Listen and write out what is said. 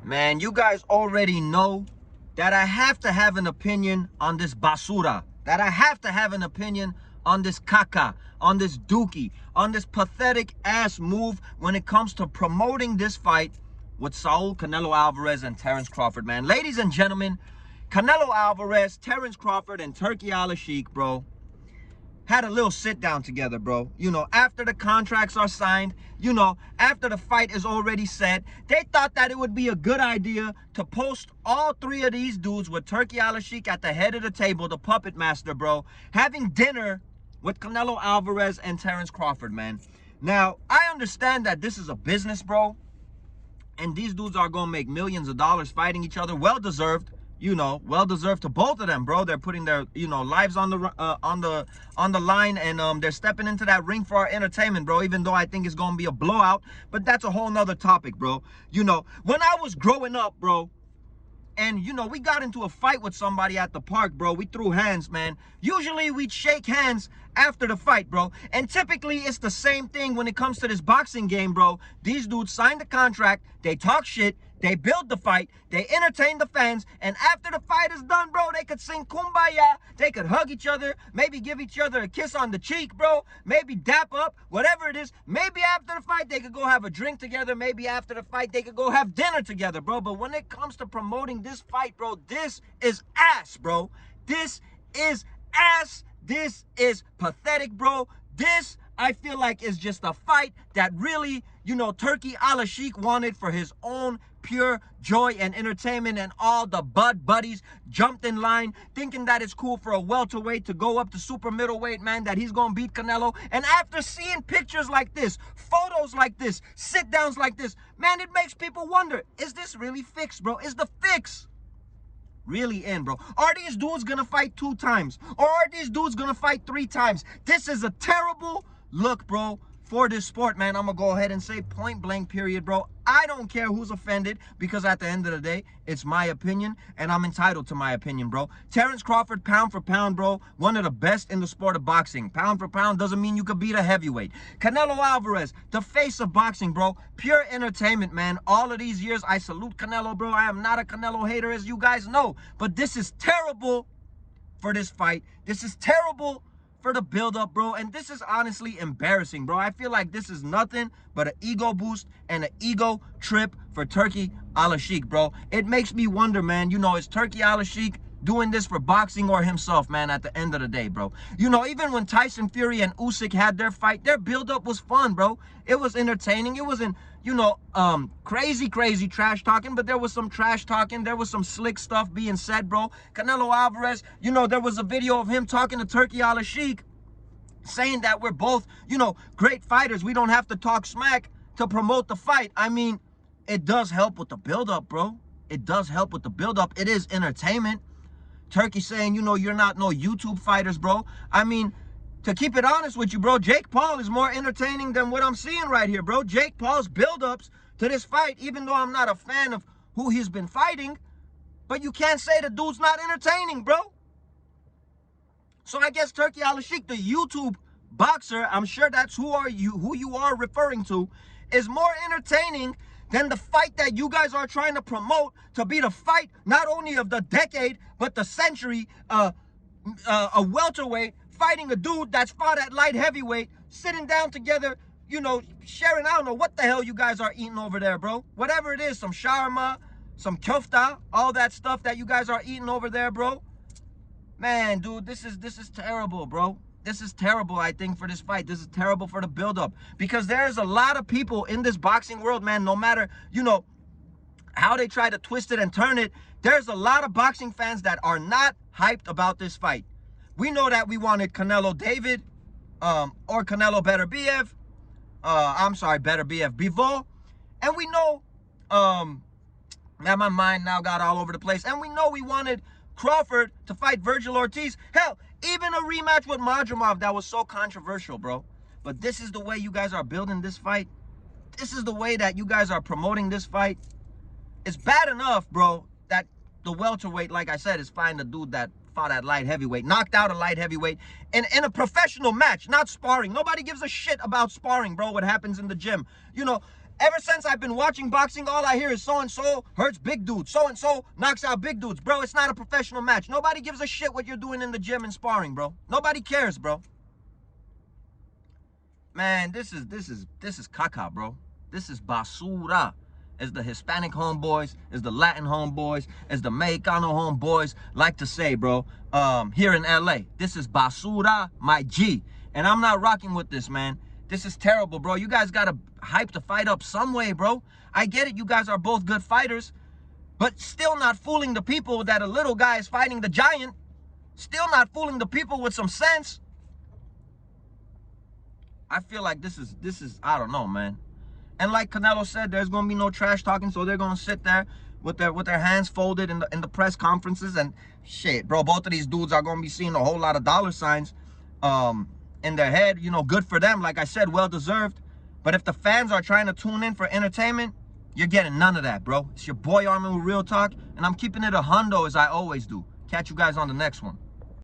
Man, you guys already know that I have to have an opinion on this basura. That I have to have an opinion on this caca, on this dookie, on this pathetic ass move when it comes to promoting this fight with Saul Canelo Alvarez and Terence Crawford, man. Ladies and gentlemen, Canelo Alvarez, Terence Crawford, and Turki Alalshikh, bro, had a little sit down together, bro. You know, after the contracts are signed, you know, after the fight is already set, they thought that it would be a good idea to post all three of these dudes with Turki Alalshikh at the head of the table, the puppet master, bro, having dinner with Canelo Alvarez and Terence Crawford, man. Now, I understand that this is a business, bro, and these dudes are gonna make millions of dollars fighting each other. Well deserved. You know, well deserved to both of them, bro. They're putting their, you know, lives on the line, and they're stepping into that ring for our entertainment, bro. Even though I think it's gonna be a blowout, but that's a whole nother topic, bro. You know, when I was growing up, bro, and you know, we got into a fight with somebody at the park, bro. We threw hands, man. Usually we'd shake hands after the fight, bro. And typically it's the same thing when it comes to this boxing game, bro. These dudes sign the contract, they talk shit, they build the fight, they entertain the fans, and after the fight is done, bro, they could sing Kumbaya, they could hug each other, maybe give each other a kiss on the cheek, bro, maybe dap up, whatever it is. Maybe after the fight, they could go have a drink together. Maybe after the fight, they could go have dinner together, bro. But when it comes to promoting this fight, bro, this is ass, bro. This is ass. This is pathetic, bro. This, I feel like, is just a fight that really, you know, Turki Alalshikh wanted for his own pure joy and entertainment, and all the buddies jumped in line thinking that it's cool for a welterweight to go up to super middleweight, man, that he's gonna beat Canelo. And after seeing pictures like this, photos like this, sit downs like this, man, it makes people wonder, is this really fixed, bro? Is the fix really in, bro? Are these dudes gonna fight 2 times, or are these dudes gonna fight 3 times? This is a terrible look, bro, for this sport, man. I'm gonna go ahead and say point blank period, bro. I don't care who's offended, because at the end of the day, it's my opinion, and I'm entitled to my opinion, bro. Terence Crawford, pound for pound, bro, one of the best in the sport of boxing. Pound for pound doesn't mean you could beat a heavyweight. Canelo Alvarez, the face of boxing, bro. Pure entertainment, man. All of these years, I salute Canelo, bro. I am not a Canelo hater, as you guys know, but this is terrible for this fight. This is terrible for the build-up, bro, and this is honestly embarrassing, bro. I feel like this is nothing but an ego boost and an ego trip for Turki Alalshikh, bro. It makes me wonder, man, you know, is Turki Alalshikh doing this for boxing or himself, man, at the end of the day, bro? You know, even when Tyson Fury and Usyk had their fight, their build-up was fun, bro. It was entertaining. It wasn't, you know, crazy trash talking, but there was some trash talking. There was some slick stuff being said, bro. Canelo Alvarez, you know, there was a video of him talking to Turki Alalshikh, saying that we're both, you know, great fighters. We don't have to talk smack to promote the fight. I mean, it does help with the build-up, bro. It does help with the build-up. It is entertainment. Turki saying, you know, you're not no YouTube fighters, bro. I mean, to keep it honest with you, bro, Jake Paul is more entertaining than what I'm seeing right here, bro. Jake Paul's build-ups to this fight, even though I'm not a fan of who he's been fighting, but you can't say the dude's not entertaining, bro. So I guess Turki Alalshikh, the YouTube boxer, I'm sure that's who you are referring to, is more entertaining than the fight that you guys are trying to promote to be the fight not only of the decade, but the century, a welterweight fighting a dude that's fought at light heavyweight, sitting down together, you know, sharing, I don't know what the hell you guys are eating over there, bro. Whatever it is, some shawarma, some kofta, all that stuff that you guys are eating over there, bro. Man, dude, this is terrible, bro. This is terrible, I think, for this fight. This is terrible for the build-up, because there's a lot of people in this boxing world, man, no matter, you know, how they try to twist it and turn it, there's a lot of boxing fans that are not hyped about this fight. We know that we wanted Canelo David, or Canelo Beterbiev, Beterbiev Bivol, and we know, that my mind now got all over the place, and we know we wanted Crawford to fight Virgil Ortiz. Hell, even a rematch with Madrimov that was so controversial, bro. But this is the way you guys are building this fight. This is the way that you guys are promoting this fight. It's bad enough, bro, that the welterweight, like I said, is fighting a dude that fought at light heavyweight, knocked out a light heavyweight in a professional match, not sparring. Nobody gives a shit about sparring, bro, what happens in the gym. You know, Ever since I've been watching boxing, all I hear is so-and-so hurts big dudes. So-and-so knocks out big dudes. Bro, it's not a professional match. Nobody gives a shit what you're doing in the gym and sparring, bro. Nobody cares, bro. Man, this is caca, bro. This is basura. As the Hispanic homeboys, as the Latin homeboys, as the Mexicano homeboys like to say, bro, here in LA. This is basura, my G. And I'm not rocking with this, man. This is terrible, bro. You guys got to hype the fight up some way, bro. I get it. You guys are both good fighters, but still not fooling the people that a little guy is fighting the giant. Still not fooling the people with some sense. I feel like this is, I don't know, man. And like Canelo said, there's going to be no trash talking, so they're going to sit there with their hands folded in the press conferences and shit, bro. Both of these dudes are going to be seeing a whole lot of dollar signs in their head. You know, good for them. Like I said, well deserved. But if the fans are trying to tune in for entertainment, you're getting none of that, bro. It's your boy Armin with Real Talk, and I'm keeping it a hundo as I always do. Catch you guys on the next one.